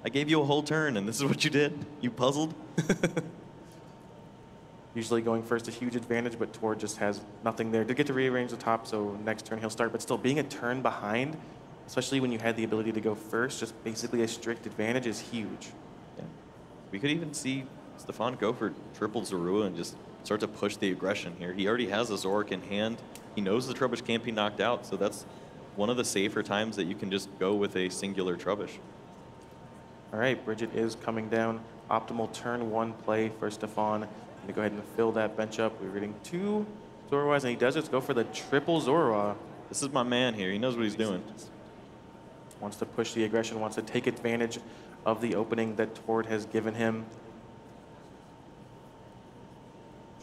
I gave you a whole turn, and this is what you did? You puzzled? Usually going first a huge advantage, but Tord just has nothing there to get to rearrange the top, so next turn he'll start. But still, being a turn behind, especially when you had the ability to go first, just basically a strict advantage is huge. Yeah. We could even see Stephan go for triple Zorua and just start to push the aggression here. He already has a Zoroark in hand. He knows the Trubbish can't be knocked out, so that's one of the safer times that you can just go with a singular Trubbish. All right, Bridget is coming down. Optimal turn 1 play for Stephan. Going to go ahead and fill that bench up. We're getting 2 Zoroarks, and he does just go for the triple Zoroark. This is my man here. He knows what he's doing. Wants to push the aggression, wants to take advantage of the opening that Tord has given him.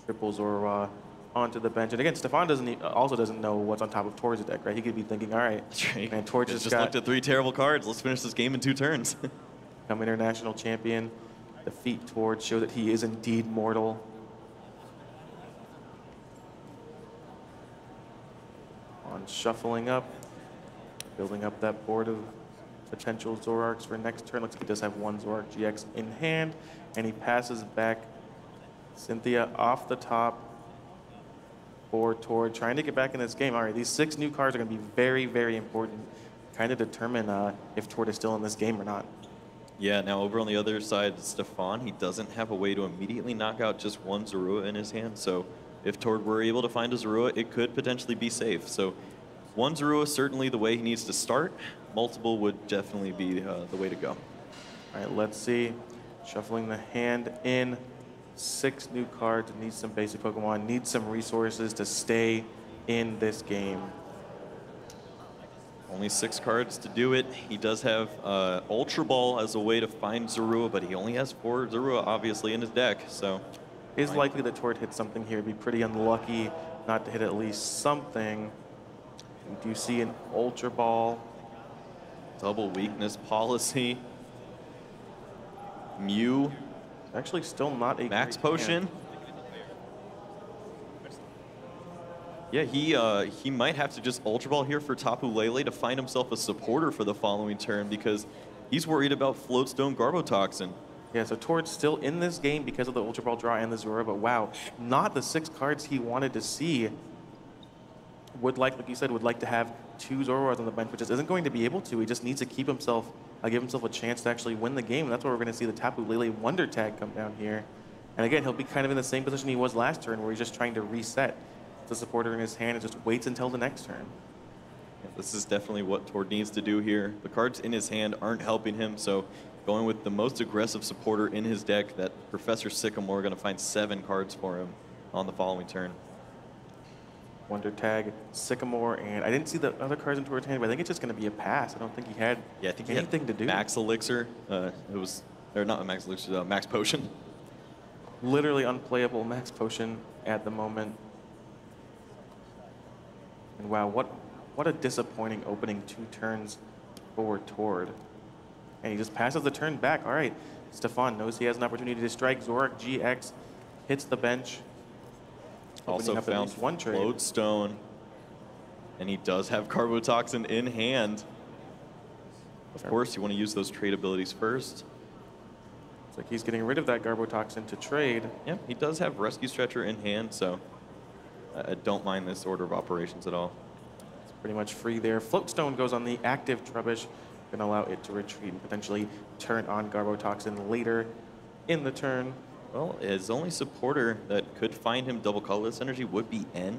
Triple Zoroark onto the bench. And again, Stephan also doesn't know what's on top of Tord's deck, right? He could be thinking, all right, that's right. Man, Tord just looked at 3 terrible cards. Let's finish this game in 2 turns. Become international champion. Defeat Tord, show that he is indeed mortal. On shuffling up, building up that board of potential Zoroarks for next turn. Looks like he does have 1 Zoroark GX in hand, and he passes back Cynthia off the top for Tord, trying to get back in this game. All right, these 6 new cards are going to be very, very important, kind of determine if Tord is still in this game or not. Yeah, now over on the other side, Stephan, he doesn't have a way to immediately knock out just 1 Zorua in his hand. So if Tord were able to find a Zorua, it could potentially be safe. So 1 Zorua is certainly the way he needs to start. Multiple would definitely be the way to go. All right, let's see. Shuffling the hand in. 6 new cards. Needs some basic Pokemon. Needs some resources to stay in this game. Only 6 cards to do it. He does have Ultra Ball as a way to find Zorua, but he only has 4 Zorua, obviously, in his deck. So it is likely that Tord hits something here. It'd be pretty unlucky not to hit at least something. We do see an Ultra Ball. Double weakness policy. Mew. Actually still not a Max great Potion. hand. Yeah, he might have to just Ultra Ball here for Tapu Lele to find himself a supporter for the following turn because he's worried about Floatstone Garbotoxin. Yeah, so Tord's still in this game because of the Ultra Ball draw and the Zorua, but wow, not the 6 cards he wanted to see. Would like you said, would like to have 2 Zoroarks on the bench, which just isn't going to be able to. He just needs to keep himself, give himself a chance to actually win the game. And that's where we're going to see the Tapu Lele Wonder Tag come down here. And again, he'll be kind of in the same position he was last turn, where he's just trying to reset the supporter in his hand and just waits until the next turn. Yeah, this is definitely what Tord needs to do here. The cards in his hand aren't helping him, so going with the most aggressive supporter in his deck, that Professor Sycamore, going to find 7 cards for him on the following turn. Wonder Tag, Sycamore, and I didn't see the other cards in Tord's hand, but I think it's just going to be a pass. I don't think he had anything to do. Max Elixir. It was, or not Max Elixir, Max Potion. Literally unplayable Max Potion at the moment. And wow, what a disappointing opening 2 turns for Tord. And he just passes the turn back. All right, Stephan knows he has an opportunity to strike. Zoroark GX hits the bench. Also found Floatstone, and he does have Garbotoxin in hand. Of course, you want to use those trade abilities first. It's like he's getting rid of that Garbotoxin to trade. Yeah, he does have Rescue Stretcher in hand, so I don't mind this order of operations at all. It's pretty much free there. Floatstone goes on the active Trubbish, going to allow it to retreat and potentially turn on Garbotoxin later in the turn. Well, his only supporter that could find him double colorless energy would be N.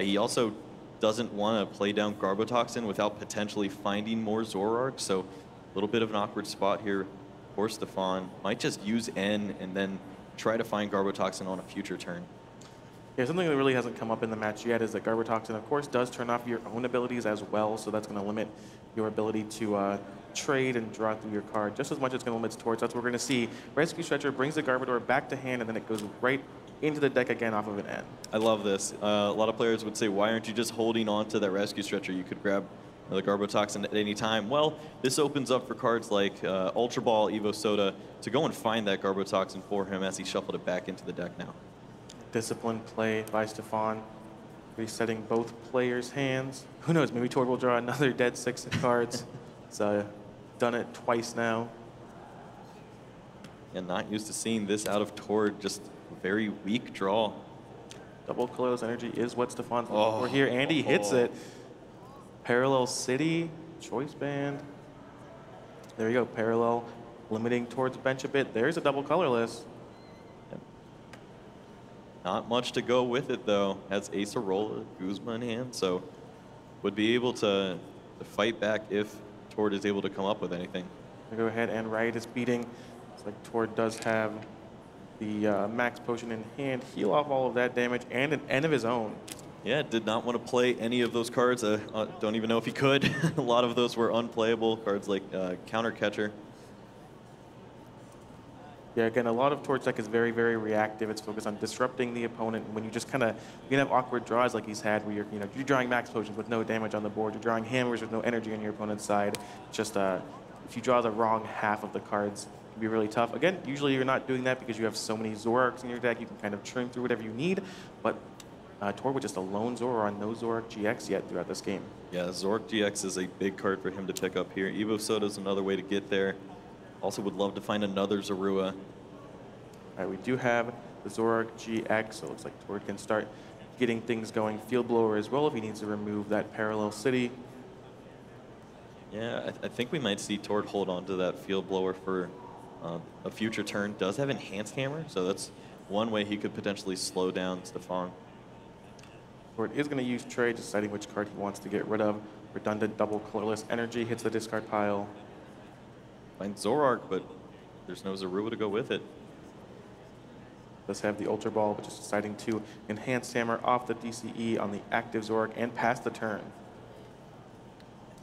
He also doesn't want to play down Garbotoxin without potentially finding more Zoroark, so a little bit of an awkward spot here for Stephan. Might just use N and then try to find Garbotoxin on a future turn. Yeah, something that really hasn't come up in the match yet is that Garbotoxin, of course, does turn off your own abilities as well, so that's going to limit your ability to trade and draw through your card just as much as it's going to limit Tord. That's what we're going to see. Rescue Stretcher brings the Garbodor back to hand, and then it goes right into the deck again off of an N. I love this. A lot of players would say, why aren't you just holding on to that Rescue Stretcher? You could grab the Garbotoxin at any time. Well, this opens up for cards like Ultra Ball, Evo Soda to go and find that Garbotoxin for him as he shuffled it back into the deck now. Disciplined play by Stephan, resetting both players' hands. Who knows, maybe Tord will draw another dead 6 cards. It's done it twice now. And not used to seeing this out of Tord, just a very weak draw. Double colorless energy is what Stephan's looking for here, and he hits it. Parallel City, Choice Band. There you go, Parallel, limiting Tord's bench a bit. There's a double colorless. Not much to go with it, though. Has Acerola, Guzma in hand, so would be able to to fight back if Tord is able to come up with anything. Go ahead and Riot is beating. Looks like Tord does have the max potion in hand, heal off all of that damage, and an end of his own. Yeah, did not want to play any of those cards. Don't even know if he could. A lot of those were unplayable. Cards like Counter Catcher. Yeah, again, a lot of Tord's deck is very, very reactive. It's focused on disrupting the opponent. When you just kind of, you can have awkward draws like he's had, where you're drawing max potions with no damage on the board. You're drawing hammers with no energy on your opponent's side. Just if you draw the wrong half of the cards, it can be really tough. Again, usually you're not doing that because you have so many Zoroarks in your deck. You can kind of trim through whatever you need, but Tord with just a lone Zoroark, no Zoroark GX yet throughout this game. Yeah, Zoroark GX is a big card for him to pick up here. Evo Soda is another way to get there. Also would love to find another Zorua. All right, we do have the Zoroark GX, so it looks like Tord can start getting things going. Field Blower as well if he needs to remove that Parallel City. Yeah, I think we might see Tord hold on to that Field Blower for a future turn. Does have Enhanced Hammer, so that's one way he could potentially slow down Stephan. Tord is going to use trade, deciding which card he wants to get rid of. Redundant double colorless energy hits the discard pile. Finds Zoroark, but there's no Zorua to go with it. Does have the Ultra Ball, but just deciding to Enhanced Hammer off the DCE on the active Zoroark and pass the turn.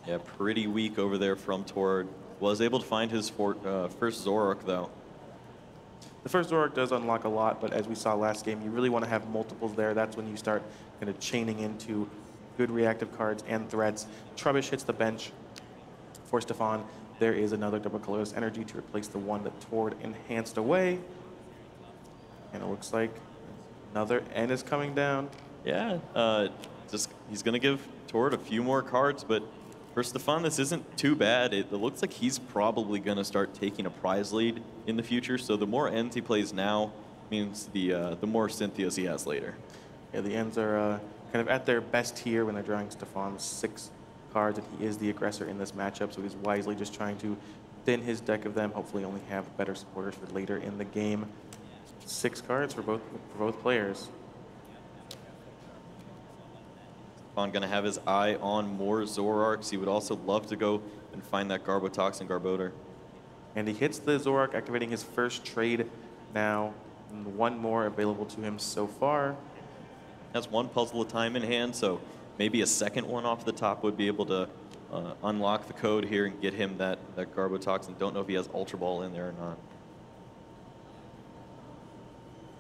Yeah, pretty weak over there from Tord. Was able to find his first Zoroark, though. The first Zoroark does unlock a lot, but as we saw last game, you really want to have multiples there. That's when you start kind of chaining into good reactive cards and threats. Trubbish hits the bench for Stephan. There is another double colorless energy to replace the one that Tord enhanced away. And it looks like another N is coming down. Yeah, he's going to give Tord a few more cards, but for Stephan, this isn't too bad. It looks like he's probably going to start taking a prize lead in the future, so the more ends he plays now means the more Cynthias he has later. Yeah, the ends are kind of at their best here when they're drawing Stephan's 6 cards, and he is the aggressor in this matchup, so he's wisely just trying to thin his deck of them, hopefully only have better supporters for later in the game. 6 cards for both players. Stephan going to have his eye on more Zoroarks. He would also love to go and find that Garbotoxin Garbodor. And he hits the Zoroark, activating his first trade now. And one more available to him so far. Has one puzzle at a time in hand, so maybe a second one off the top would be able to unlock the code here and get him that Garbotoxin. Don't know if he has Ultra Ball in there or not.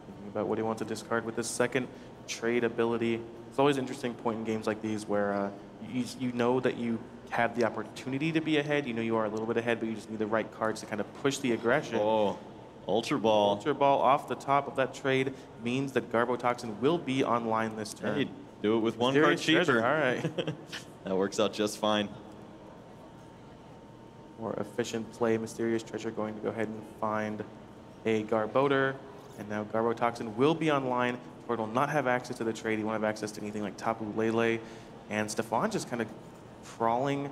Thinking about what he wants to discard with this second trade ability. It's always an interesting point in games like these where you know that you have the opportunity to be ahead. You know you are a little bit ahead, but you just need the right cards to kind of push the aggression. Oh, Ultra Ball. Ultra Ball off the top of that trade means that Garbotoxin will be online this turn. Hey, do it with one card cheaper. All right. That works out just fine. More efficient play. Mysterious Treasure going to go ahead and find a Garbodor. And now Garbotoxin will be online. Tord will not have access to the trade. He won't have access to anything like Tapu Lele. And Stephan just kind of crawling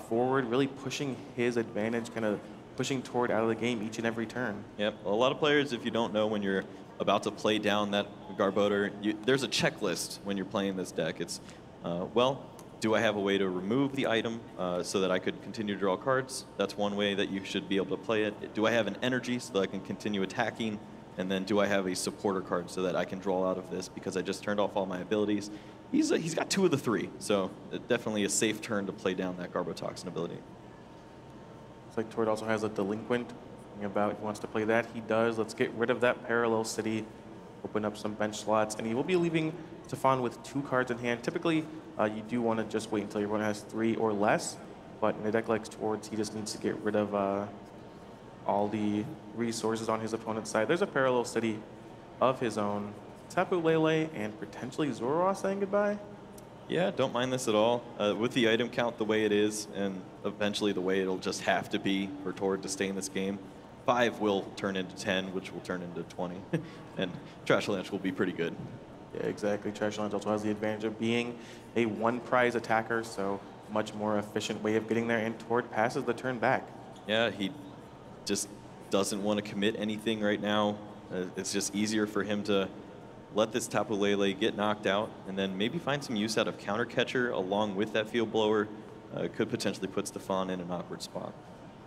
forward, really pushing his advantage, kind of pushing Tord out of the game each and every turn. Yep. A lot of players, if you don't know when you're about to play down that Garbodor, there's a checklist when you're playing this deck. It's, well, do I have a way to remove the item so that I could continue to draw cards? That's one way that you should be able to play it. Do I have an energy so that I can continue attacking? And then do I have a supporter card so that I can draw out of this because I just turned off all my abilities? He's got 2 of the 3, so definitely a safe turn to play down that Garbotoxin ability. Looks like Tord also has a Delinquent. Thinking about if he wants to play that, he does. Let's get rid of that Parallel City, open up some bench slots, and he will be leaving Stephan with 2 cards in hand. Typically, you do want to just wait until your opponent has 3 or less, but in a deck like Tord's, he just needs to get rid of all the resources on his opponent's side. There's a Parallel City of his own. Tapu Lele and potentially Zoroark saying goodbye. Yeah, don't mind this at all. With the item count the way it is, and eventually the way it'll just have to be for Tord to stay in this game, 5 will turn into 10, which will turn into 20, and Trash Lunch will be pretty good. Yeah, exactly. Trash Lunch also has the advantage of being a 1-prize attacker, so much more efficient way of getting there, and Tord passes the turn back. Yeah, he just doesn't want to commit anything right now. It's just easier for him to let this Tapu Lele get knocked out and then maybe find some use out of Counter Catcher along with that Field Blower could potentially put Stephan in an awkward spot.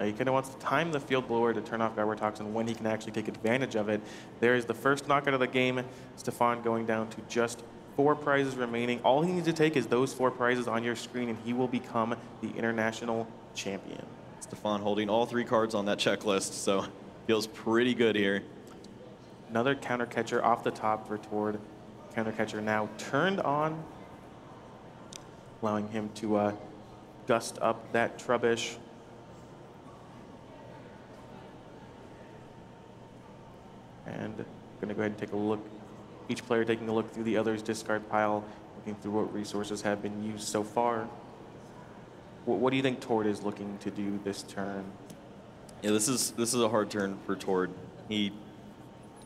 He kind of wants to time the field blower to turn off Guard Toxin when he can actually take advantage of it. There is the first knockout of the game. Stephan going down to just 4 prizes remaining. All he needs to take is those 4 prizes on your screen, and he will become the international champion. Stephan holding all 3 cards on that checklist, so feels pretty good here. Another counter catcher off the top for Tord. Counter catcher now turned on, allowing him to gust up that Trubbish. And going to go ahead and take a look. Each player taking a look through the other's discard pile, looking through what resources have been used so far. What do you think Tord is looking to do this turn? Yeah, this is a hard turn for Tord. He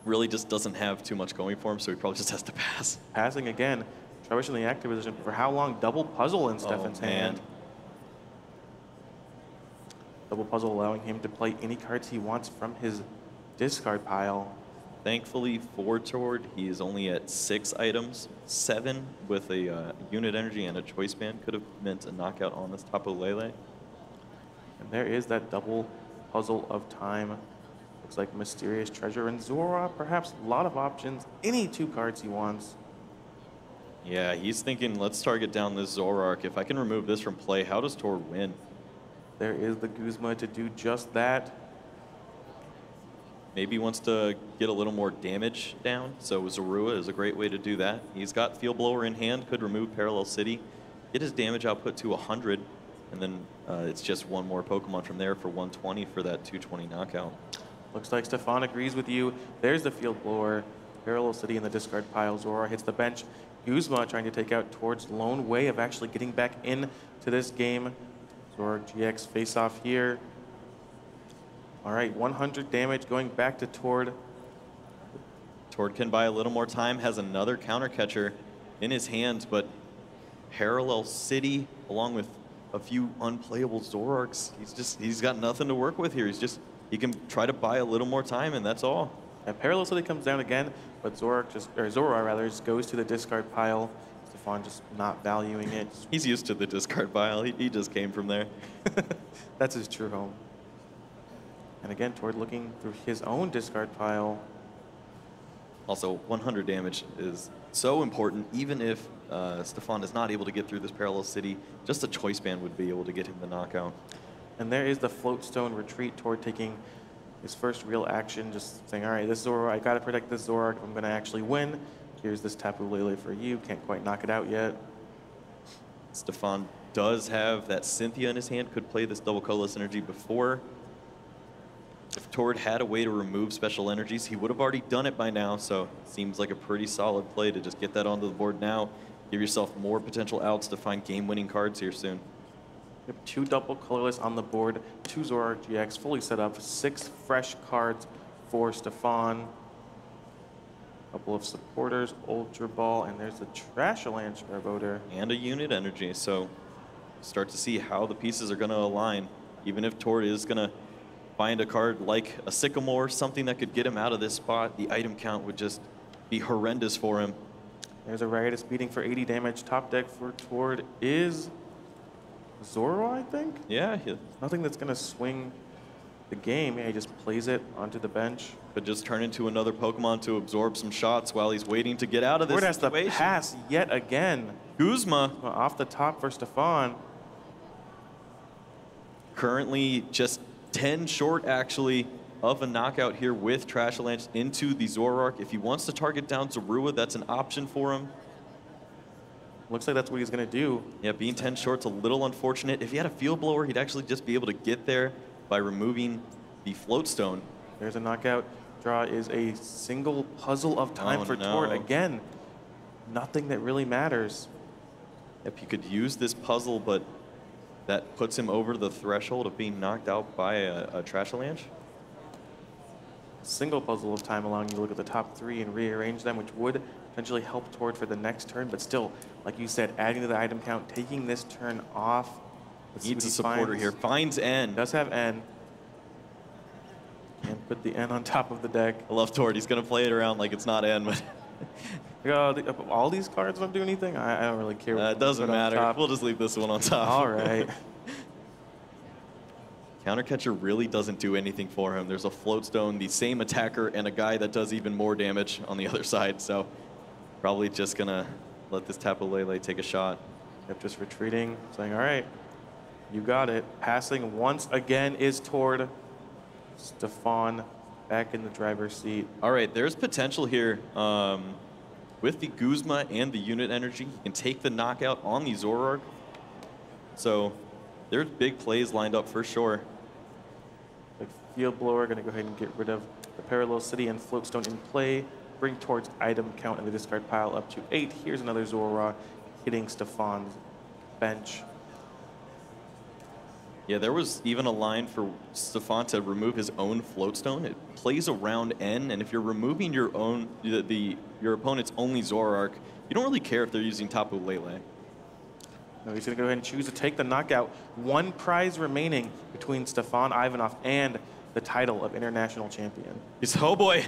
really just doesn't have too much going for him, so he probably just has to pass. Passing again. Trubbish in the active position. For how long? Double puzzle in Stephan's hand. Double puzzle allowing him to play any cards he wants from his discard pile. Thankfully for Tord, he is only at 6 items. 7 with a unit energy and a choice band could have meant a knockout on this Tapu Lele. And there is that double puzzle of time. Looks like Mysterious Treasure and Zora, perhaps a lot of options. Any 2 cards he wants. Yeah, he's thinking, let's target down this Zoroark. If I can remove this from play, how does Tord win? There is the Guzma to do just that. Maybe he wants to get a little more damage down, so Zorua is a great way to do that. He's got Field Blower in hand, could remove Parallel City, get his damage output to 100, and then it's just 1 more Pokemon from there for 120 for that 220 knockout. Looks like Stephan agrees with you. There's the Field Blower. Parallel City in the discard pile. Zora hits the bench. Guzma trying to take out Tord's lone way of actually getting back into this game. Zora GX face off here. All right, 100 damage going back to Tord. Tord can buy a little more time, has another counter catcher in his hands, but Parallel City along with a few unplayable Zoroarks, he's got nothing to work with here. He can try to buy a little more time, and that's all. And Parallel City comes down again, but Zora just goes to the discard pile. Stephan just not valuing it. He's used to the discard pile. He just came from there. That's his true home. And again, Tord looking through his own discard pile. Also, 100 damage is so important. Even if Stephan is not able to get through this Parallel City, just a choice band would be able to get him the knockout. And there is the Floatstone retreat. Tord taking his first real action, just saying, all right, this Zora, I got to protect this Zoroark if I'm going to actually win. Here's this Tapu Lele for you. Can't quite knock it out yet. Stephan does have that Cynthia in his hand, could play this double colorless energy before. If Tord had a way to remove special energies, he would have already done it by now, so it seems like a pretty solid play to just get that onto the board now. Give yourself more potential outs to find game-winning cards here soon. We have 2 double colorless on the board, 2 Zoroark GX fully set up, 6 fresh cards for Stephan. A couple of supporters, Ultra Ball, and there's the Trashalanche Airboater. And a unit energy, so start to see how the pieces are going to align. Even if Tord is going to find a card like a Sycamore, something that could get him out of this spot, the item count would just be horrendous for him. There's a Riotous Beating for 80 damage. Top deck for Tord is Zoro, I think? Yeah. Nothing that's going to swing the game. Yeah, he just plays it onto the bench. Could just turn into another Pokemon to absorb some shots while he's waiting to get out of this Tord has situation. to pass yet again. Guzma. Off the top for Stephan. Currently just 10 short, actually, of a knockout here with Trashalanche into the Zoroark. If he wants to target down Zorua, that's an option for him. Looks like that's what he's going to do. Yeah, being 10 short's a little unfortunate. If he had a Field Blower, he'd actually just be able to get there by removing the Floatstone. There's a knockout. Draw is a single puzzle of time for Tord. Again, nothing that really matters. Yep, he could use this puzzle, but that puts him over the threshold of being knocked out by a Trashalanche. Single puzzle of time allowing you to look at the top 3 and rearrange them, which would potentially help Tord for the next turn, but still, like you said, adding to the item count, taking this turn off. Needs a supporter here. Finds N. Does have N. And put the N on top of the deck. I love Tord. He's going to play it around like it's not N, but All these cards don't do anything? I don't really care. It doesn't matter. We'll just leave this one on top. All right. Counter catcher really doesn't do anything for him. There's a float stone, the same attacker, and a guy that does even more damage on the other side. So probably just gonna let this Tapu Lele take a shot. Yep, just retreating, saying, all right, you got it. Passing once again is toward Stephan, back in the driver's seat. All right, there's potential here. With the Guzma and the unit energy, you can take the knockout on the Zoroark. So there's big plays lined up for sure. Like Field Blower, going to go ahead and get rid of the Parallel City and Floatstone in play. Bring towards item count in the discard pile up to 8. Here's another Zoroark hitting Stephan's bench. Yeah, there was even a line for Stephan to remove his own Floatstone. It plays around N, and if you're removing your own, your opponent's only Zoroark, you don't really care if they're using Tapu Lele. No, he's going to go ahead and choose to take the knockout. One prize remaining between Stephan Ivanoff and the title of international champion. He's, oh boy,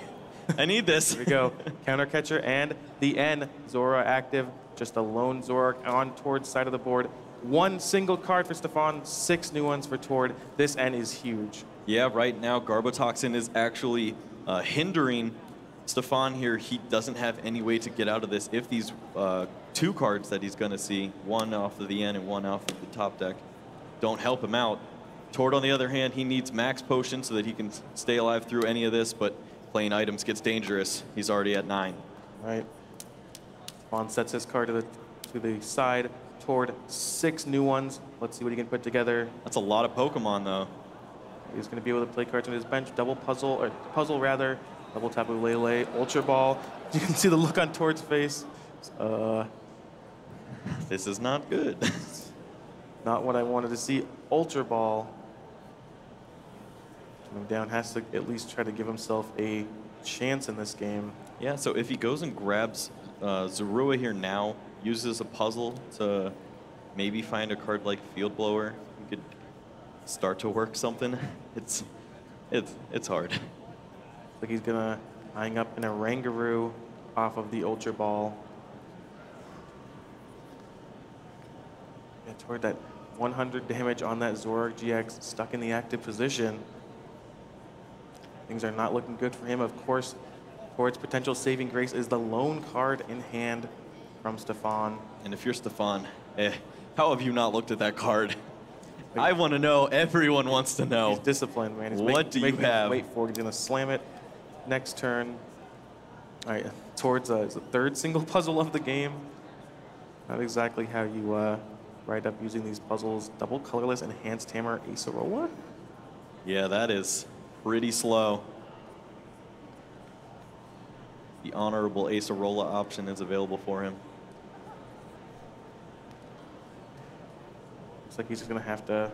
I need this. Here we go. Counter catcher and the N. Zora active. Just a lone Zoroark on Tord's side of the board. One single card for Stephan, 6 new ones for Tord. This N is huge. Yeah, right now Garbotoxin is actually hindering Stephan here. He doesn't have any way to get out of this if these 2 cards that he's going to see, one off of the N and one off of the top deck, don't help him out. Tord, on the other hand, he needs max potion so that he can stay alive through any of this, but playing items gets dangerous. He's already at 9. Right. Stephan sets his card to the side. Tord, 6 new ones. Let's see what he can put together. That's a lot of Pokemon, though. He's going to be able to play cards on his bench. Double puzzle, double Tapu Lele, Ultra Ball. You can see the look on Tord's face. This is not good. Not what I wanted to see. Ultra Ball. Coming down, has to at least try to give himself a chance in this game. Yeah, so if he goes and grabs Zorua here now, uses a puzzle to maybe find a card like Field Blower, you could start to work something. It's hard. Like he's gonna hang up in a Rangaroo off of the Ultra Ball. Yeah, Toward that 100 damage on that Zoroark GX stuck in the active position. Things are not looking good for him. Of course, Tord's potential saving grace is the lone card in hand from Stephan. And if you're Stephan, how have you not looked at that card? I want to know. Everyone wants to know. He's disciplined, man. He's what do you have? Wait for it. He's going to slam it. Next turn. All right, Tord's the 3rd single puzzle of the game. Not exactly how you write up using these puzzles. Double colorless, enhanced hammer, Acerola. Yeah, that is pretty slow. The honorable Acerola option is available for him. Looks like he's just going to have to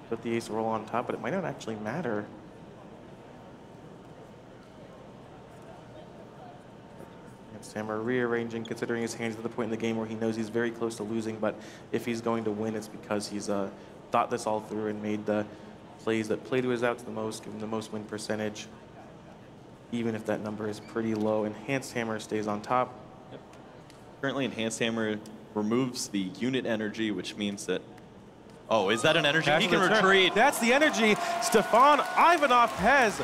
put the Acerola on top, but it might not actually matter. Hammer rearranging, considering his hands at the point in the game where he knows he's very close to losing, but if he's going to win, it's because he's thought this all through and made the plays that play to his outs the most, give him the most win percentage, even if that number is pretty low. Enhanced Hammer stays on top. Yep. Currently, Enhanced Hammer removes the unit energy, which means that... Oh, is that an energy? He can retreat. That's the energy. Stephan Ivanoff has